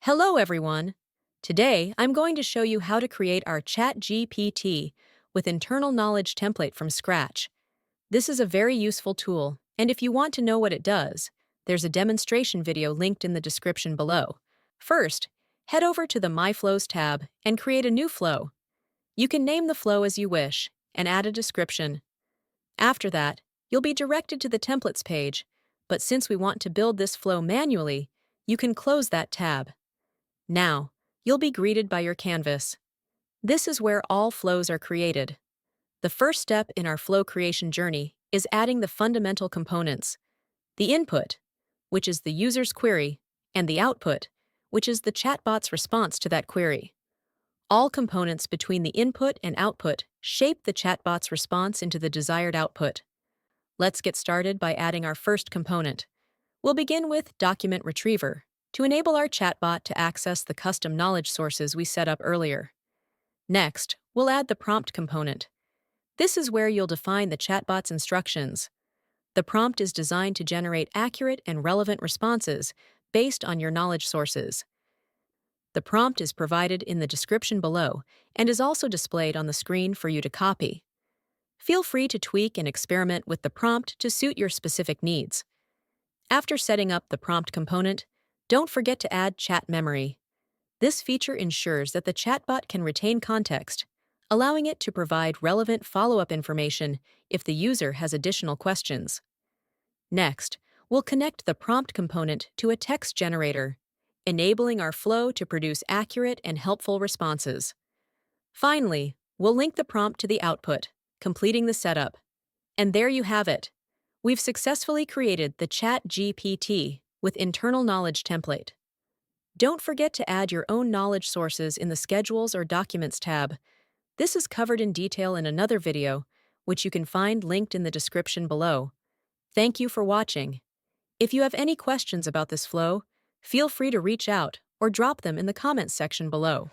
Hello, everyone. Today, I'm going to show you how to create our ChatGPT with internal knowledge template from scratch. This is a very useful tool, and if you want to know what it does, there's a demonstration video linked in the description below. First, head over to the My Flows tab and create a new flow. You can name the flow as you wish and add a description. After that, you'll be directed to the templates page, but since we want to build this flow manually, you can close that tab. Now, you'll be greeted by your canvas. This is where all flows are created. The first step in our flow creation journey is adding the fundamental components: the input, which is the user's query, and the output, which is the chatbot's response to that query. All components between the input and output shape the chatbot's response into the desired output. Let's get started by adding our first component. We'll begin with Document Retriever to enable our chatbot to access the custom knowledge sources we set up earlier. Next, we'll add the prompt component. This is where you'll define the chatbot's instructions. The prompt is designed to generate accurate and relevant responses based on your knowledge sources. The prompt is provided in the description below and is also displayed on the screen for you to copy. Feel free to tweak and experiment with the prompt to suit your specific needs. After setting up the prompt component, don't forget to add chat memory. This feature ensures that the chatbot can retain context, allowing it to provide relevant follow-up information if the user has additional questions. Next, we'll connect the prompt component to a text generator, enabling our flow to produce accurate and helpful responses. Finally, we'll link the prompt to the output, completing the setup. And there you have it. We've successfully created the ChatGPT with internal knowledge template. Don't forget to add your own knowledge sources in the Schedules or Documents tab. This is covered in detail in another video, which you can find linked in the description below. Thank you for watching. If you have any questions about this flow, feel free to reach out or drop them in the comments section below.